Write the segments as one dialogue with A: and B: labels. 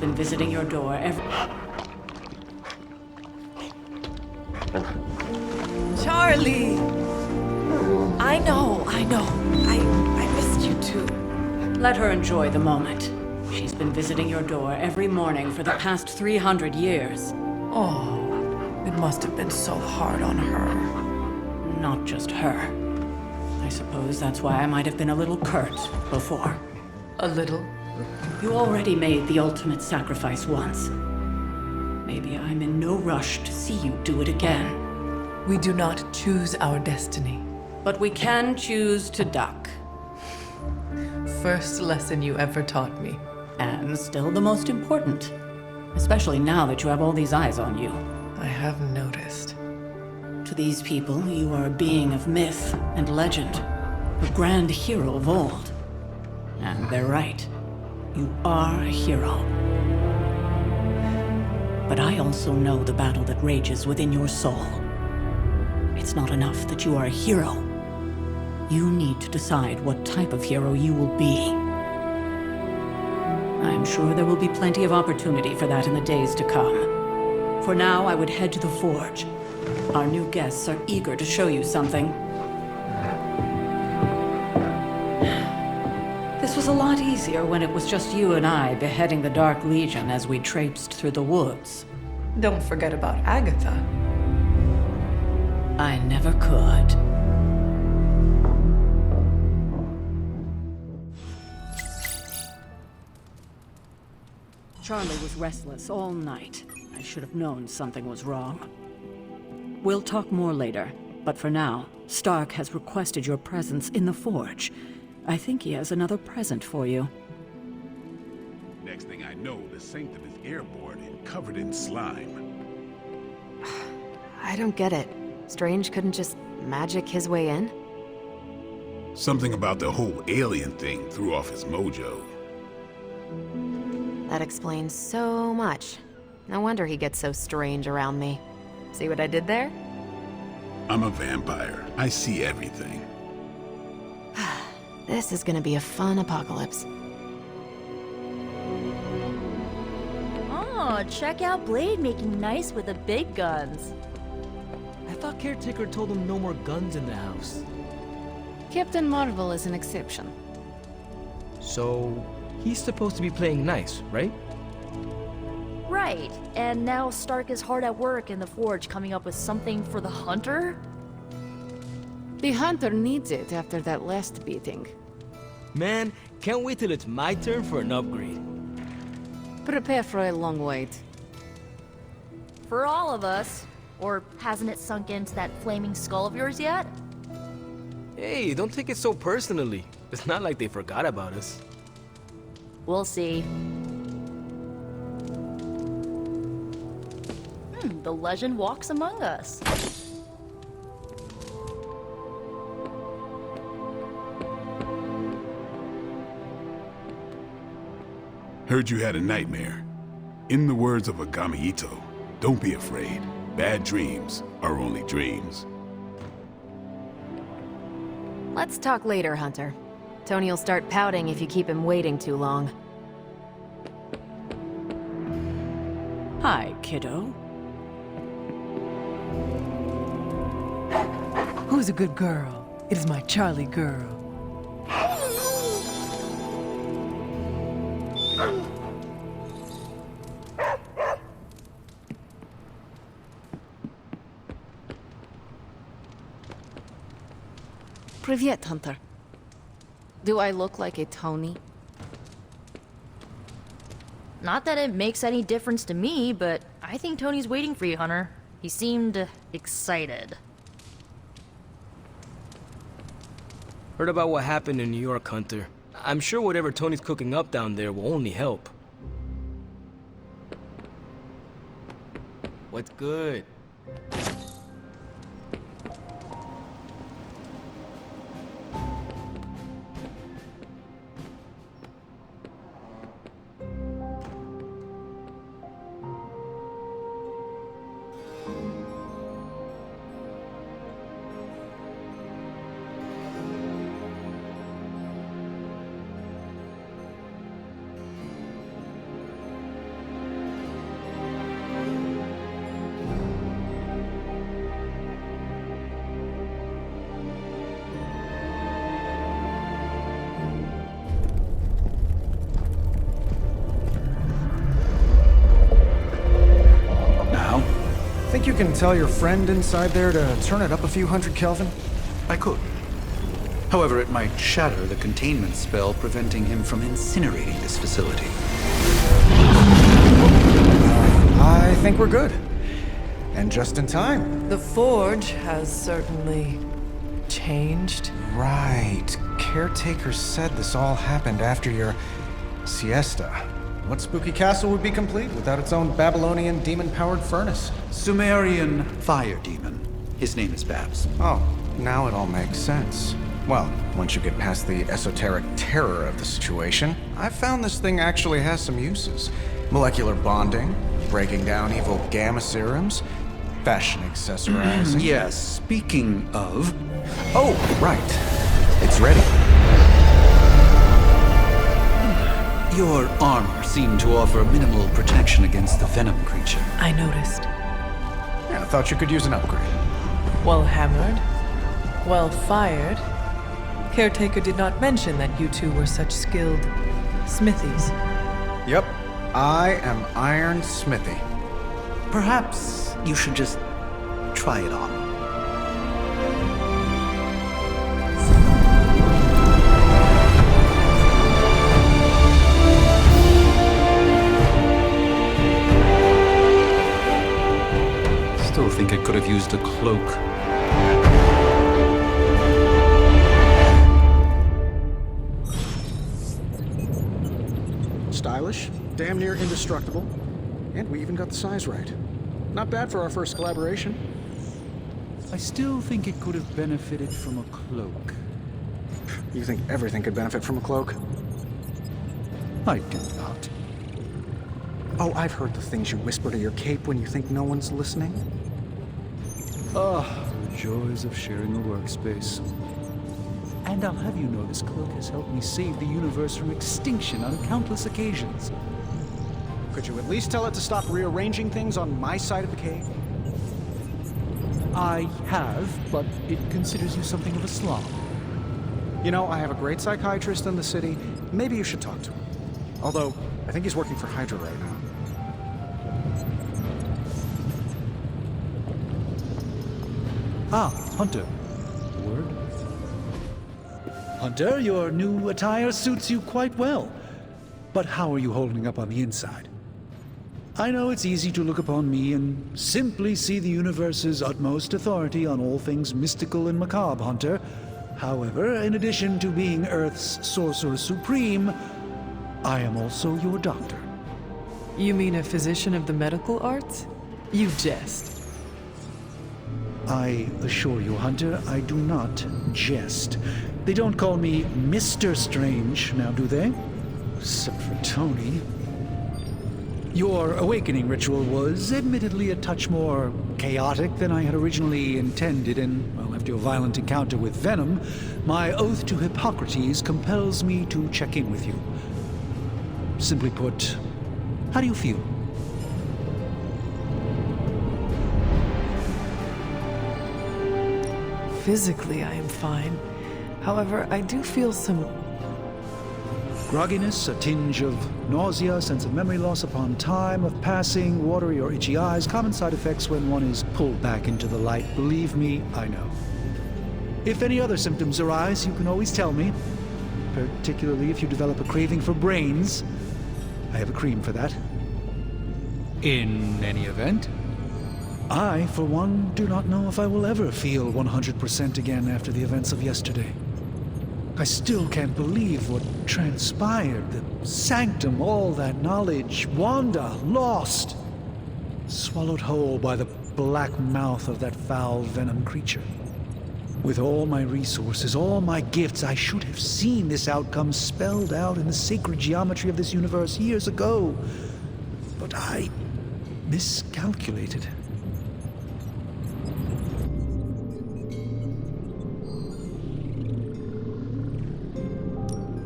A: been visiting your door every...
B: Charlie! I know. I missed you too.
A: Let her enjoy the moment. She's been visiting your door every morning for the past 300 years.
B: Oh, it must have been so hard on her.
A: Not just her. I suppose that's why I might have been a little curt before.
B: A little?
A: You already made the ultimate sacrifice once. Maybe I'm in no rush to see you do it again.
B: We do not choose our destiny.
A: But we can choose to duck.
B: First lesson you ever taught me.
A: And still the most important. Especially now that you have all these eyes on you.
B: I have noticed.
A: To these people, you are a being of myth and legend. A grand hero of old. And they're right. You are a hero. But I also know the battle that rages within your soul. It's not enough that you are a hero. You need to decide what type of hero you will be. I'm sure there will be plenty of opportunity for that in the days to come. For now, I would head to the Forge. Our new guests are eager to show you something. This was a lot easier when it was just you and I beheading the Dark Legion as we traipsed through the woods.
B: Don't forget about Agatha.
A: I never could. Charlie was restless all night. I should have known something was wrong. We'll talk more later, but for now, Stark has requested your presence in the Forge. I think he has another present for you.
C: Next thing I know, the Sanctum is airborne and covered in slime.
D: I don't get it. Strange couldn't just magic his way in?
C: Something about the whole alien thing threw off his mojo.
D: That explains so much. No wonder he gets so strange around me. See what I did there?
C: I'm a vampire. I see everything.
D: This is gonna be a fun apocalypse.
E: Oh, check out Blade making nice with the big guns.
F: I thought Caretaker told him no more guns in the house.
G: Captain Marvel is an exception.
F: So, he's supposed to be playing nice, right?
E: Right, and now Stark is hard at work in the Forge coming up with something for the Hunter?
G: The Hunter needs it after that last beating.
F: Man, can't wait till it's my turn for an upgrade.
G: Prepare for a long wait.
E: For all of us. Or hasn't it sunk into that flaming skull of yours yet?
F: Hey, don't take it so personally. It's not like they forgot about us.
E: We'll see. The legend walks among us.
C: Heard you had a nightmare. In the words of Agami Ito, don't be afraid. Bad dreams are only dreams.
D: Let's talk later, Hunter. Tony will start pouting if you keep him waiting too long.
A: Hi, kiddo.
B: Who's a good girl? It is my Charlie girl.
G: Privyet, Hunter. Do I look like a Tony?
E: Not that it makes any difference to me, but I think Tony's waiting for you, Hunter. He seemed excited.
F: Heard about what happened in New York, Hunter. I'm sure whatever Tony's cooking up down there will only help. What's good?
H: think you can tell your friend inside there to turn it up a few hundred Kelvin?
I: I could. However, it might shatter the containment spell preventing him from incinerating this facility.
H: I think we're good. And just in time.
B: The Forge has certainly changed.
H: Right. Caretaker said this all happened after your siesta. What spooky castle would be complete without its own Babylonian demon-powered furnace?
I: Sumerian fire demon. His name is Babs.
H: Oh, now it all makes sense. Well, once you get past the esoteric terror of the situation, I've found this thing actually has some uses. Molecular bonding, breaking down evil gamma serums, fashion accessorizing.
I: Yes, speaking of...
H: Oh, right. It's ready.
I: Your armor seemed to offer minimal protection against the venom creature.
B: I noticed.
H: Yeah, I thought you could use an upgrade.
B: Well hammered, well fired. Caretaker did not mention that you two were such skilled smithies.
H: Yep, I am Iron Smithy.
I: Perhaps you should just try it on. Still think it could have used a cloak.
H: Stylish, damn near indestructible, and we even got the size right. Not bad for our first collaboration.
J: I still think it could have benefited from a cloak.
H: You think everything could benefit from a cloak?
J: I do not.
H: Oh, I've heard the things you whisper to your cape when you think no one's listening.
J: Ah, the joys of sharing a workspace. And I'll have you know this cloak has helped me save the universe from extinction on countless occasions.
H: Could you at least tell it to stop rearranging things on my side of the cave?
J: I have, but it considers you something of a slob.
H: You know, I have a great psychiatrist in the city. Maybe you should talk to him. Although, I think he's working for Hydra right now.
J: Ah, Hunter. Word? Hunter, your new attire suits you quite well. But how are you holding up on the inside? I know it's easy to look upon me and simply see the universe's utmost authority on all things mystical and macabre, Hunter. However, in addition to being Earth's Sorcerer Supreme, I am also your doctor.
B: You mean a physician of the medical arts? You jest.
J: I assure you, Hunter, I do not jest. They don't call me Mr. Strange, now do they? Except for Tony. Your awakening ritual was admittedly a touch more chaotic than I had originally intended, and, well, after your violent encounter with Venom, my oath to Hippocrates compels me to check in with you. Simply put, how do you feel?
B: Physically, I am fine. However, I do feel some
J: Grogginess, a tinge of nausea, sense of memory loss upon time of passing, watery or itchy eyes, common side effects when one is pulled back into the light. Believe me, I know. If any other symptoms arise, you can always tell me, particularly if you develop a craving for brains. I have a cream for that.
K: In any event?
J: I, for one, do not know if I will ever feel 100% again after the events of yesterday. I still can't believe what transpired. The sanctum, all that knowledge. Wanda, lost. Swallowed whole by the black mouth of that foul venom creature. With all my resources, all my gifts, I should have seen this outcome spelled out in the sacred geometry of this universe years ago. But I miscalculated.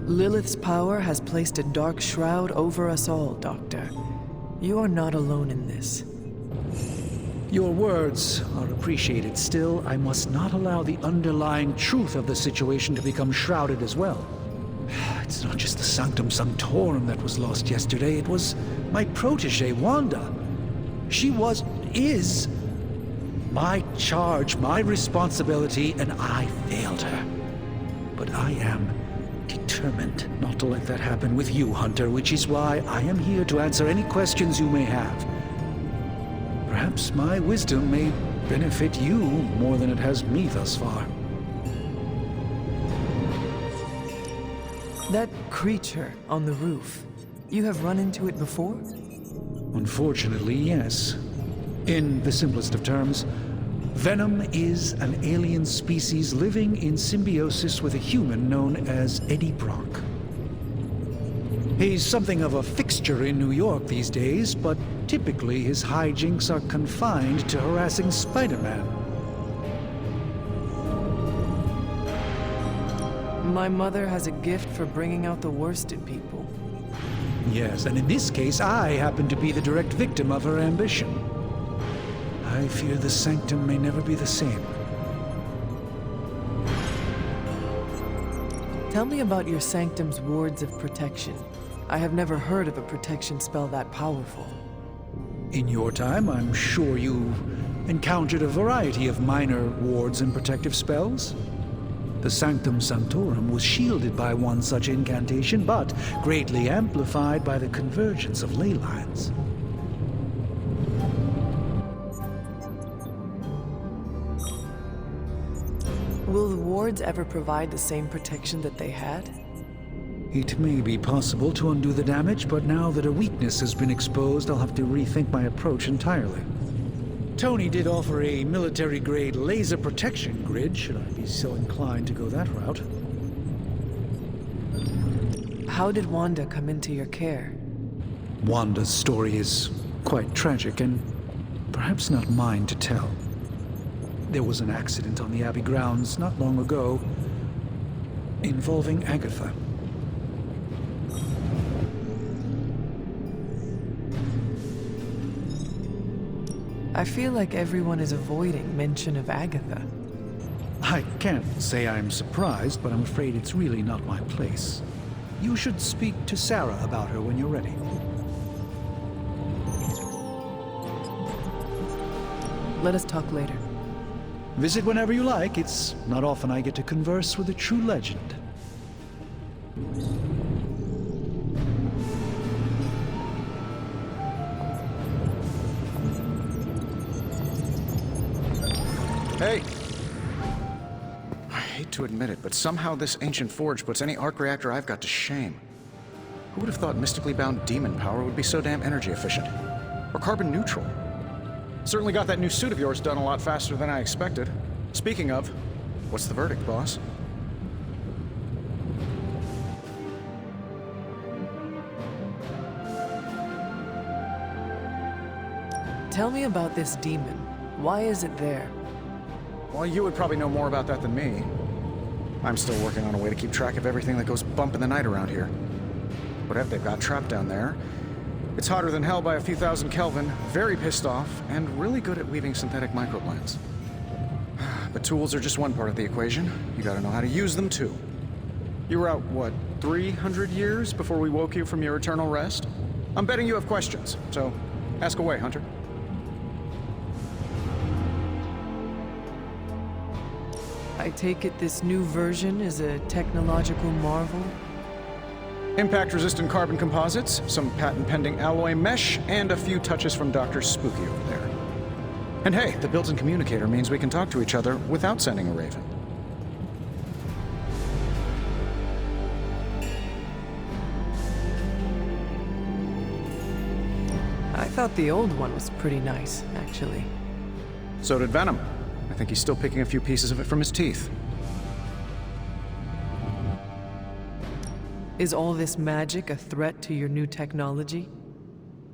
B: Lilith's power has placed a dark shroud over us all, Doctor. You are not alone in this.
J: Your words are appreciated. Still, I must not allow the underlying truth of the situation to become shrouded as well. It's not just the Sanctum Sanctorum that was lost yesterday. It was my protege, Wanda. She is my charge, my responsibility, and I failed her. But I am determined not to let that happen with you, Hunter, which is why I am here to answer any questions you may have. Perhaps my wisdom may benefit you more than it has me thus far.
B: That creature on the roof, you have run into it before?
J: Unfortunately, yes. In the simplest of terms, Venom is an alien species living in symbiosis with a human known as Eddie Brock. He's something of a fixture in New York these days, but typically his hijinks are confined to harassing Spider-Man.
B: My mother has a gift for bringing out the worst in people.
J: Yes, and in this case, I happen to be the direct victim of her ambition. I fear the Sanctum may never be the same.
B: Tell me about your Sanctum's wards of protection. I have never heard of a protection spell that powerful.
J: In your time, I'm sure you encountered a variety of minor wards and protective spells. The Sanctum Sanctorum was shielded by one such incantation, but greatly amplified by the convergence of ley lines.
B: Will the wards ever provide the same protection that they had?
J: It may be possible to undo the damage, but now that a weakness has been exposed, I'll have to rethink my approach entirely. Tony did offer a military-grade laser protection grid, should I be so inclined to go that route.
B: How did Wanda come into your care?
J: Wanda's story is quite tragic, and perhaps not mine to tell. There was an accident on the Abbey grounds not long ago involving Agatha.
B: I feel like everyone is avoiding mention of Agatha.
J: I can't say I'm surprised, but I'm afraid it's really not my place. You should speak to Sarah about her when you're ready.
B: Let us talk later.
J: Visit whenever you like. It's not often I get to converse with a true legend.
H: Hey! I hate to admit it, but somehow this ancient forge puts any arc reactor I've got to shame. Who would have thought mystically bound demon power would be so damn energy efficient? Or carbon neutral? Certainly got that new suit of yours done a lot faster than I expected. Speaking of, what's the verdict, boss?
B: Tell me about this demon. Why is it there?
H: Well, you would probably know more about that than me. I'm still working on a way to keep track of everything that goes bump in the night around here. Whatever they've got trapped down there, it's hotter than hell by a few thousand Kelvin, very pissed off, and really good at weaving synthetic microplants. But tools are just one part of the equation. You gotta know how to use them, too. You were out, what, 300 years before we woke you from your eternal rest? I'm betting you have questions, so ask away, Hunter.
B: I take it this new version is a technological marvel?
H: Impact-resistant carbon composites, some patent-pending alloy mesh, and a few touches from Dr. Spooky over there. And hey, the built-in communicator means we can talk to each other without sending a raven.
B: I thought the old one was pretty nice, actually.
H: So did Venom. I think he's still picking a few pieces of it from his teeth.
B: Is all this magic a threat to your new technology?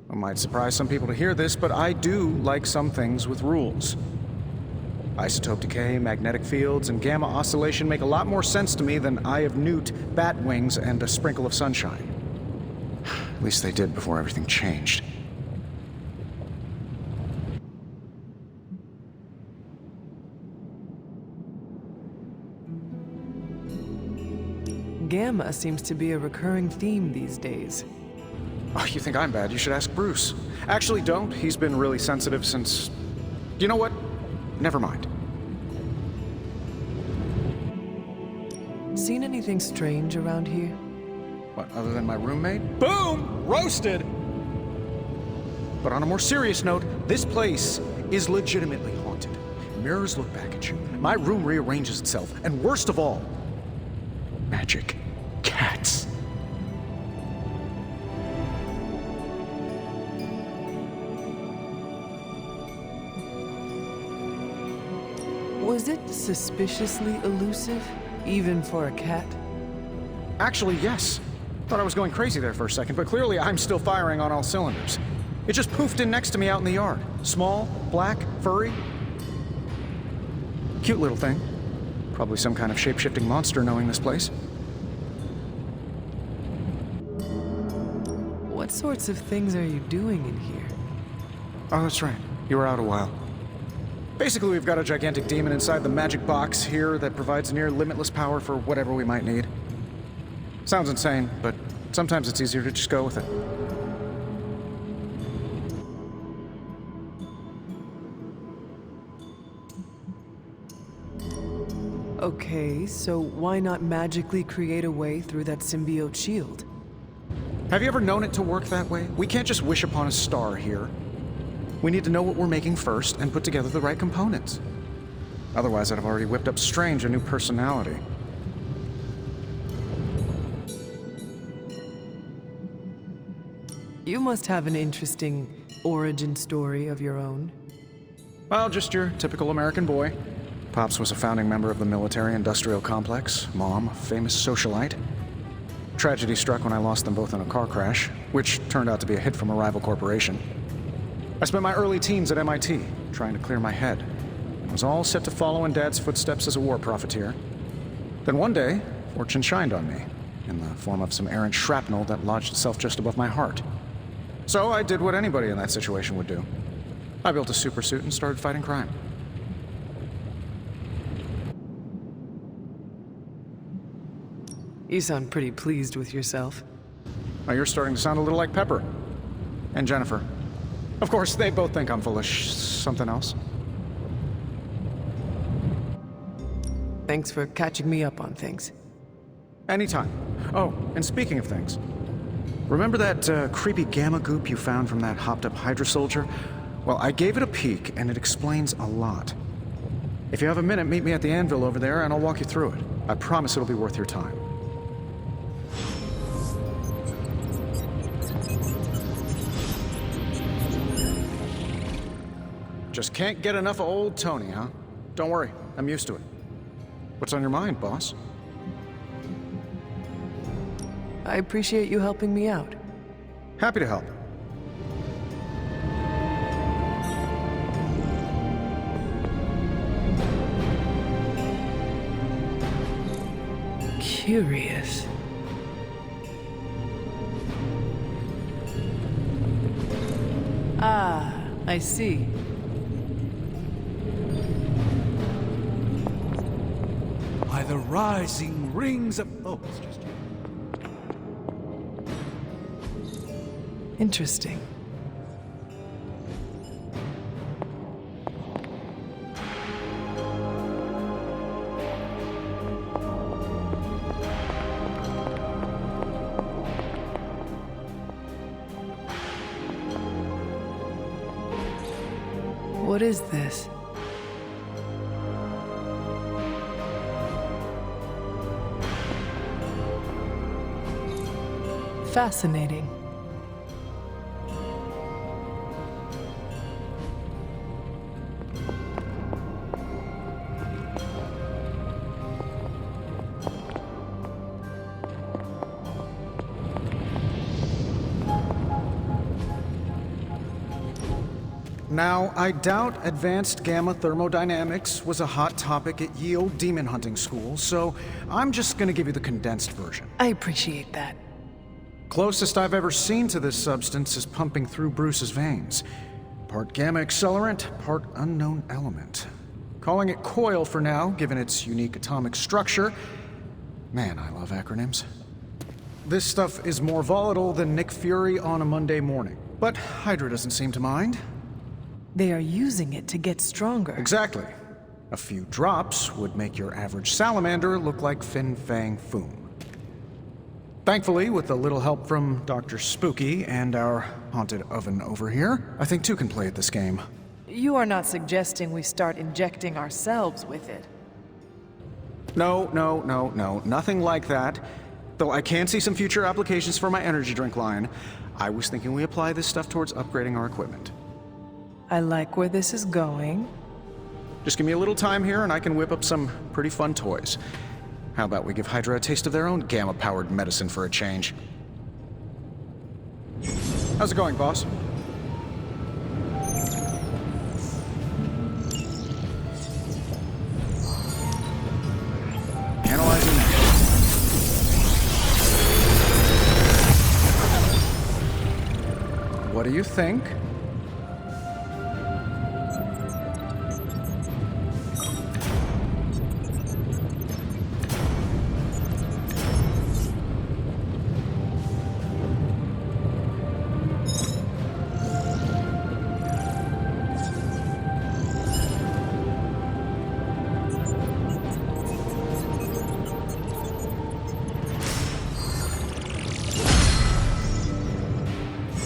H: It might surprise some people to hear this, but I do like some things with rules. Isotope decay, magnetic fields, and gamma oscillation make a lot more sense to me than Eye of Newt, bat wings, and a sprinkle of sunshine. At least they did before everything changed.
B: Gamma seems to be a recurring theme these days.
H: Oh, you think I'm bad? You should ask Bruce. Actually, don't. He's been really sensitive since... You know what? never mind.
B: Seen anything strange around here?
H: What, other than my roommate? Boom! Roasted! But on a more serious note, this place is legitimately haunted. Mirrors look back at you. My room rearranges itself. And worst of all, magic cats.
B: Was it suspiciously elusive, even for a cat?
H: Actually, yes. Thought I was going crazy there for a second, but clearly I'm still firing on all cylinders. It just poofed in next to me out in the yard. Small, black, furry. Cute little thing. Probably some kind of shape-shifting monster knowing this place.
B: What sorts of things are you doing in here?
H: Oh, that's right. You were out a while. Basically, we've got a gigantic demon inside the magic box here that provides near limitless power for whatever we might need. Sounds insane, but sometimes it's easier to just go with it.
B: Okay, so why not magically create a way through that symbiote shield?
H: Have you ever known it to work that way? We can't just wish upon a star here. We need to know what we're making first and put together the right components. Otherwise, I'd have already whipped up Strange a new personality.
B: You must have an interesting origin story of your own.
H: Well, just your typical American boy. Pops was a founding member of the military-industrial complex. Mom, a famous socialite. Tragedy struck when I lost them both in a car crash, which turned out to be a hit from a rival corporation. I spent my early teens at MIT, trying to clear my head, and was all set to follow in Dad's footsteps as a war profiteer. Then one day, fortune shined on me, in the form of some errant shrapnel that lodged itself just above my heart. So I did what anybody in that situation would do. I built a supersuit and started fighting crime.
B: You sound pretty pleased with yourself.
H: Now you're starting to sound a little like Pepper. And Jennifer. Of course, they both think I'm full of something else.
B: Thanks for catching me up on things.
H: Anytime. Oh, and speaking of things, remember that creepy gamma goop you found from that hopped-up Hydra soldier? Well, I gave it a peek, and it explains a lot. If you have a minute, meet me at the anvil over there, and I'll walk you through it. I promise it'll be worth your time. Just can't get enough of old Tony, huh? Don't worry, I'm used to it. What's on your mind, boss?
B: I appreciate you helping me out.
H: Happy to help.
B: Curious. Ah, I see.
J: By the rising rings of... Oh, it's just you.
B: Interesting. What is this? Fascinating.
H: Now, I doubt advanced gamma thermodynamics was a hot topic at Ye Olde Demon Hunting School, so I'm just gonna give you the condensed version.
B: I appreciate that.
H: Closest I've ever seen to this substance is pumping through Bruce's veins. Part gamma accelerant, part unknown element. Calling it Coil for now, given its unique atomic structure. Man, I love acronyms. This stuff is more volatile than Nick Fury on a Monday morning. But Hydra doesn't seem to mind.
B: They are using it to get stronger.
H: Exactly. A few drops would make your average salamander look like Fin Fang Foom. Thankfully, with a little help from Dr. Spooky and our haunted oven over here, I think two can play at this game.
B: You are not suggesting we start injecting ourselves with it.
H: No, nothing like that. Though I can see some future applications for my energy drink line. I was thinking we apply this stuff towards upgrading our equipment.
B: I like where this is going.
H: Just give me a little time here and I can whip up some pretty fun toys. How about we give Hydra a taste of their own gamma-powered medicine for a change? How's it going, boss? Analyzing now. What do you think?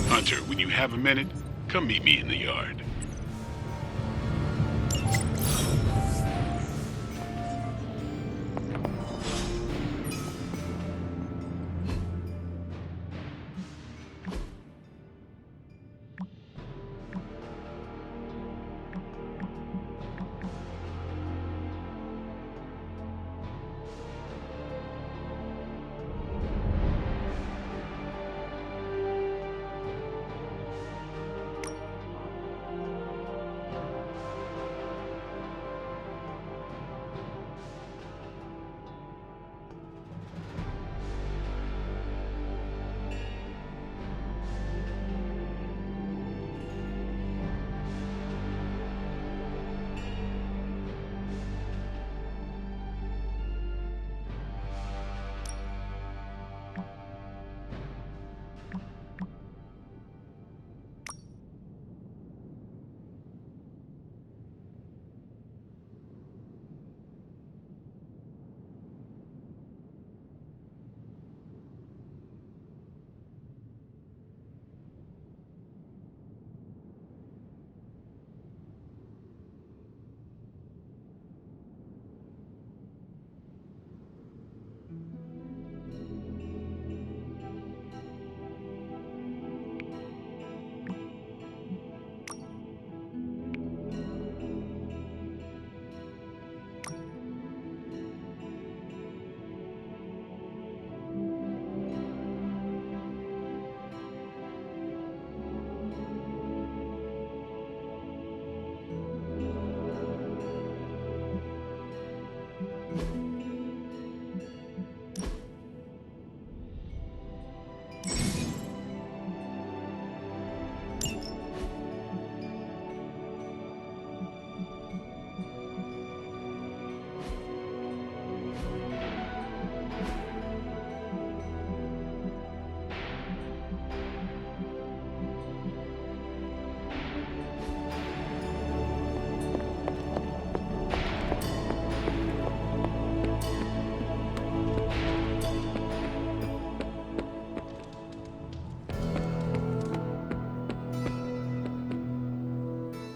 C: Hunter, when you have a minute, come meet me in the yard.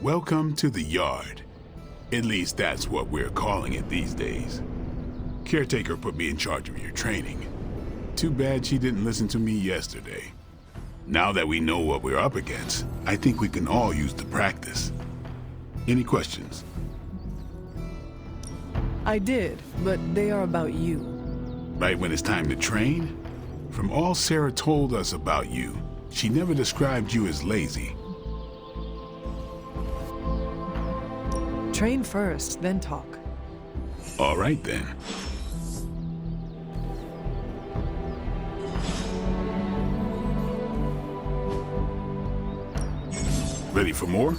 C: Welcome to the yard. At least that's what we're calling it these days. Caretaker put me in charge of your training. Too bad she didn't listen to me yesterday. Now that we know what we're up against, I think we can all use the practice. Any questions?
B: I did, but they are about you.
C: Right when it's time to train? From all Sarah told us about you, she never described you as lazy.
B: Train first, then talk.
C: All right then. Ready for more?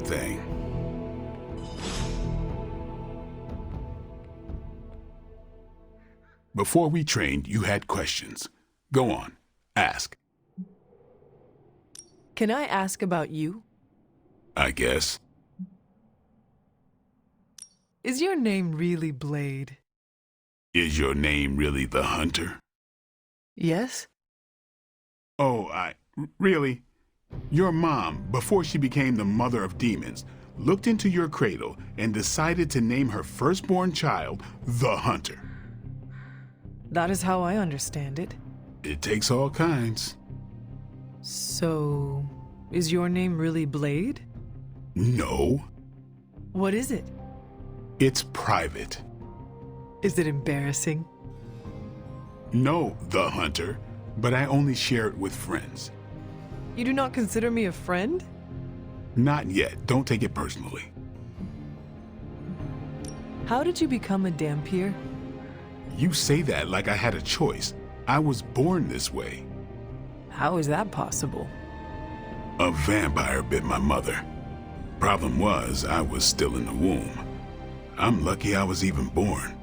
C: thing. Before we trained, you had questions. Go on, ask.
B: Can I ask about you?
C: I guess.
B: Is your name really Blade?
C: Is your name really the Hunter?
B: Yes?
C: Oh, really? Your mom, before she became the mother of demons, looked into your cradle and decided to name her firstborn child the Hunter.
B: That is how I understand it.
C: It takes all kinds.
B: So, is your name really Blade?
C: No.
B: What is it?
C: It's private.
B: Is it embarrassing?
C: No, the Hunter, but I only share it with friends.
B: You do not consider me a friend?
C: Not yet. Don't take it personally.
B: How did you become a Dhampir?
C: You say that like I had a choice. I was born this way.
B: How is that possible?
C: A vampire bit my mother. Problem was, I was still in the womb. I'm lucky I was even born.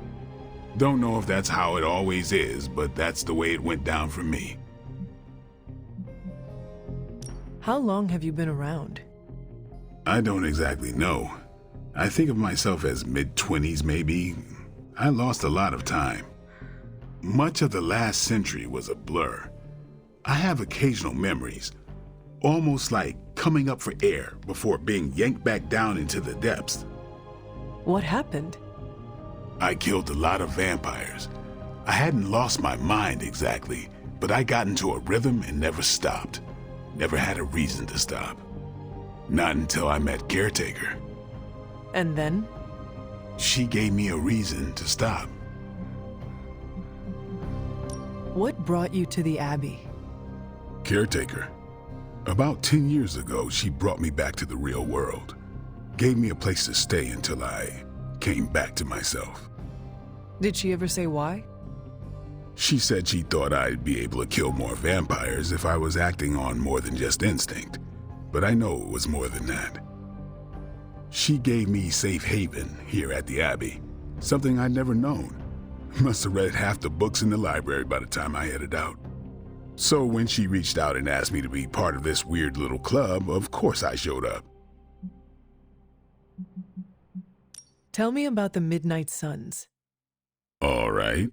C: Don't know if that's how it always is, but that's the way it went down for me.
B: How long have you been around?
C: I don't exactly know. I think of myself as mid-20s maybe. I lost a lot of time. Much of the last century was a blur. I have occasional memories, almost like coming up for air before being yanked back down into the depths.
B: What happened?
C: I killed a lot of vampires. I hadn't lost my mind exactly, but I got into a rhythm and never stopped. Never had a reason to stop. Not until I met Caretaker.
B: And then?
C: She gave me a reason to stop.
B: What brought you to the Abbey?
C: Caretaker. About 10 years ago, she brought me back to the real world. Gave me a place to stay until I came back to myself.
B: Did she ever say why?
C: She said she thought I'd be able to kill more vampires if I was acting on more than just instinct. But I know it was more than that. She gave me safe haven here at the Abbey, something I'd never known. Must have read half the books in the library by the time I headed out. So when she reached out and asked me to be part of this weird little club, of course I showed up.
B: Tell me about the Midnight Suns.
C: All right.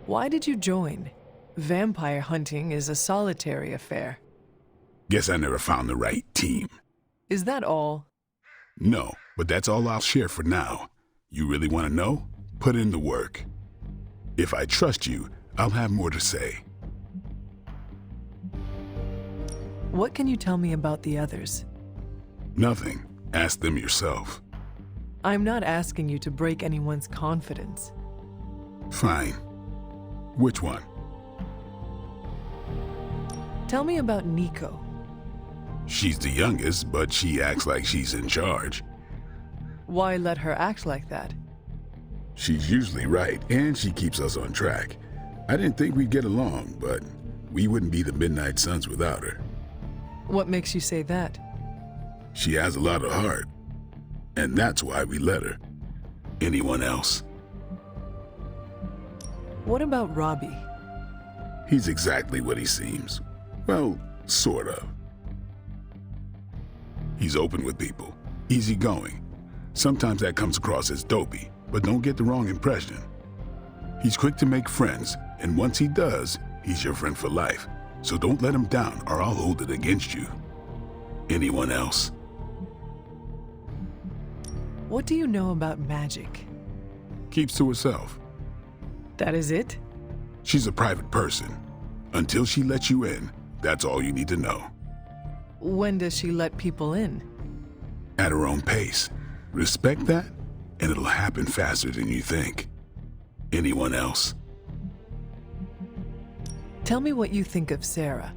B: Why did you join? Vampire hunting is a solitary affair.
C: Guess I never found the right team.
B: Is that all?
C: No, but that's all I'll share for now. You really want to know? Put in the work. If I trust you, I'll have more to say.
B: What can you tell me about the others?
C: Nothing. Ask them yourself.
B: I'm not asking you to break anyone's confidence.
C: Fine. Which one?
B: Tell me about Nico.
C: She's the youngest, but she acts like she's in charge.
B: Why let her act like that?
C: She's usually right, and she keeps us on track. I didn't think we'd get along, but we wouldn't be the Midnight Suns without her.
B: What makes you say that?
C: She has a lot of heart, and that's why we let her. Anyone else?
B: What about Robbie?
C: He's exactly what he seems. Well, sort of. He's open with people, easygoing. Sometimes that comes across as dopey, but don't get the wrong impression. He's quick to make friends, and once he does, he's your friend for life. So don't let him down or I'll hold it against you. Anyone else?
B: What do you know about magic?
C: Keeps to herself.
B: That is it?
C: She's a private person. Until she lets you in, that's all you need to know.
B: When does she let people in?
C: At her own pace. Respect that, and it'll happen faster than you think. Anyone else?
B: Tell me what you think of Sarah.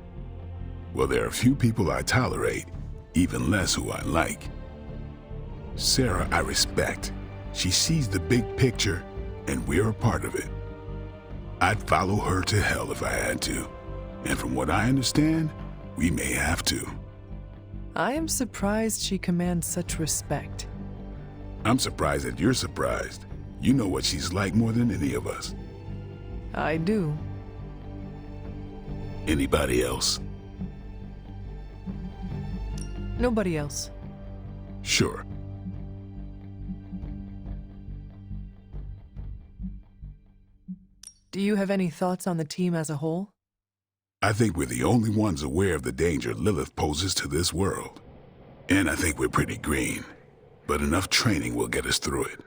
C: Well, there are few people I tolerate, even less who I like. Sarah I respect. She sees the big picture, and we're a part of it. I'd follow her to hell if I had to. And from what I understand, we may have to.
B: I am surprised she commands such respect.
C: I'm surprised that you're surprised. You know what she's like more than any of us.
B: I do.
C: Anybody else?
B: Nobody else.
C: Sure.
B: Do you have any thoughts on the team as a whole?
C: I think we're the only ones aware of the danger Lilith poses to this world. And I think we're pretty green. But enough training will get us through it.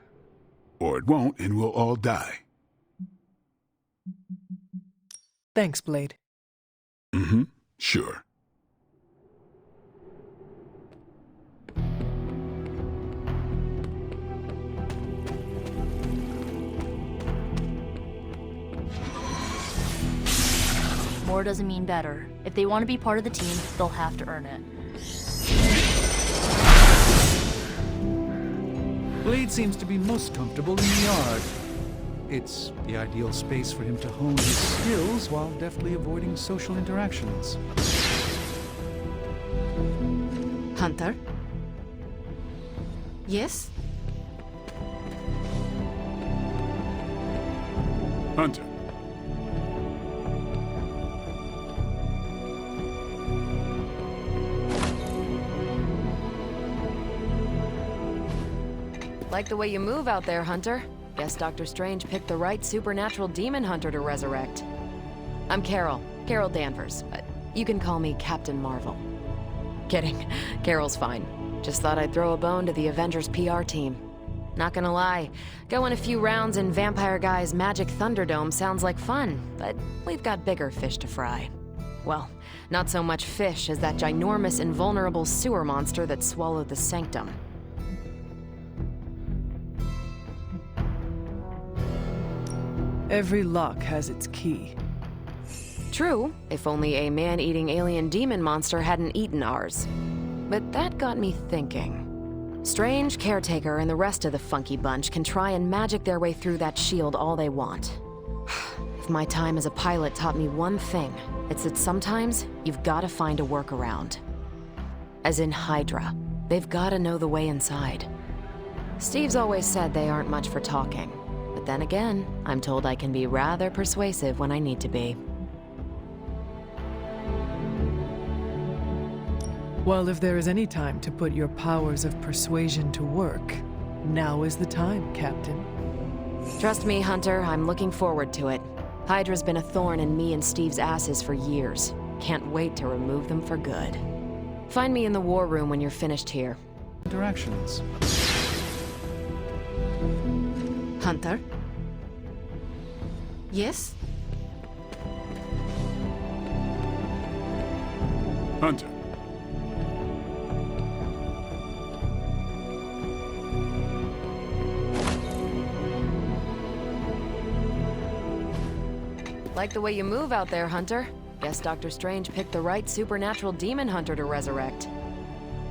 C: Or it won't, and we'll all die.
B: Thanks, Blade.
C: Mm-hmm. Sure.
E: More doesn't mean better. If they want to be part of the team, they'll have to earn it.
J: Blade seems to be most comfortable in the yard. It's the ideal space for him to hone his skills while deftly avoiding social interactions.
G: Hunter? Yes?
C: Hunter.
D: Like the way you move out there, Hunter. Guess Dr. Strange picked the right supernatural demon hunter to resurrect. I'm Carol Danvers, but you can call me Captain Marvel. Kidding, Carol's fine. Just thought I'd throw a bone to the Avengers PR team. Not gonna lie, going a few rounds in Vampire Guy's Magic Thunderdome sounds like fun, but we've got bigger fish to fry. Well, not so much fish as that ginormous invulnerable sewer monster that swallowed the Sanctum.
B: Every lock has its key.
D: True, if only a man-eating alien demon monster hadn't eaten ours. But that got me thinking. Strange, Caretaker, and the rest of the funky bunch can try and magic their way through that shield all they want. If my time as a pilot taught me one thing, it's that sometimes you've got to find a workaround. As in Hydra, they've got to know the way inside. Steve's always said they aren't much for talking. But then again, I'm told I can be rather persuasive when I need to be.
B: Well, if there is any time to put your powers of persuasion to work, now is the time, Captain.
D: Trust me, Hunter, I'm looking forward to it. Hydra's been a thorn in me and Steve's asses for years. Can't wait to remove them for good. Find me in the war room when you're finished here.
J: Interactions.
G: Hunter? Yes?
C: Hunter.
D: Like the way you move out there, Hunter. Guess Dr. Strange picked the right supernatural demon hunter to resurrect.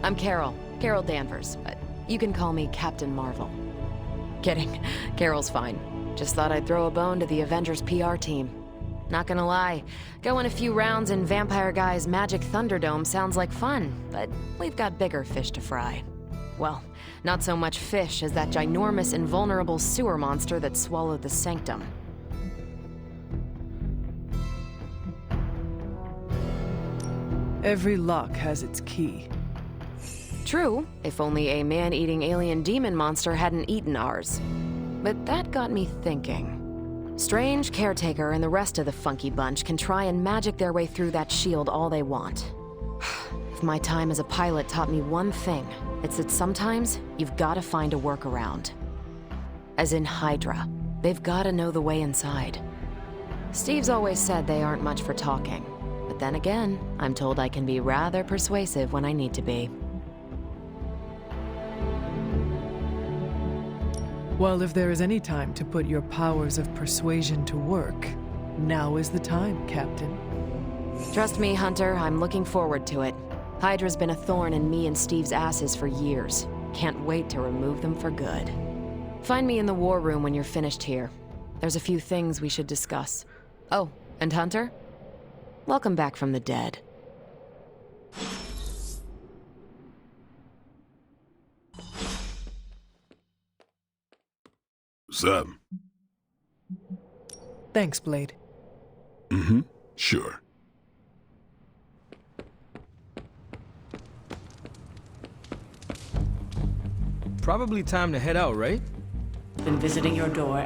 D: I'm Carol Danvers, but you can call me Captain Marvel. Kidding, Carol's fine. Just thought I'd throw a bone to the Avengers PR team. Not gonna lie, going a few rounds in Vampire Guy's Magic Thunderdome sounds like fun, but we've got bigger fish to fry. Well, not so much fish as that ginormous invulnerable sewer monster that swallowed the Sanctum.
B: Every lock has its key.
D: True, if only a man-eating alien demon monster hadn't eaten ours. But that got me thinking. Strange, Caretaker, and the rest of the funky bunch can try and magic their way through that shield all they want. If my time as a pilot taught me one thing, it's that sometimes you've got to find a workaround. As in Hydra, they've got to know the way inside. Steve's always said they aren't much for talking. But then again, I'm told I can be rather persuasive when I need to be.
B: Well, if there is any time to put your powers of persuasion to work, now is the time, Captain.
D: Trust me, Hunter, I'm looking forward to it. Hydra's been a thorn in me and Steve's asses for years. Can't wait to remove them for good. Find me in the war room when you're finished here. There's a few things we should discuss. Oh, and Hunter? Welcome back from the dead.
C: What's up?
B: Thanks, Blade.
C: Mm-hmm. Sure.
F: Probably time to head out, right?
A: Been visiting your door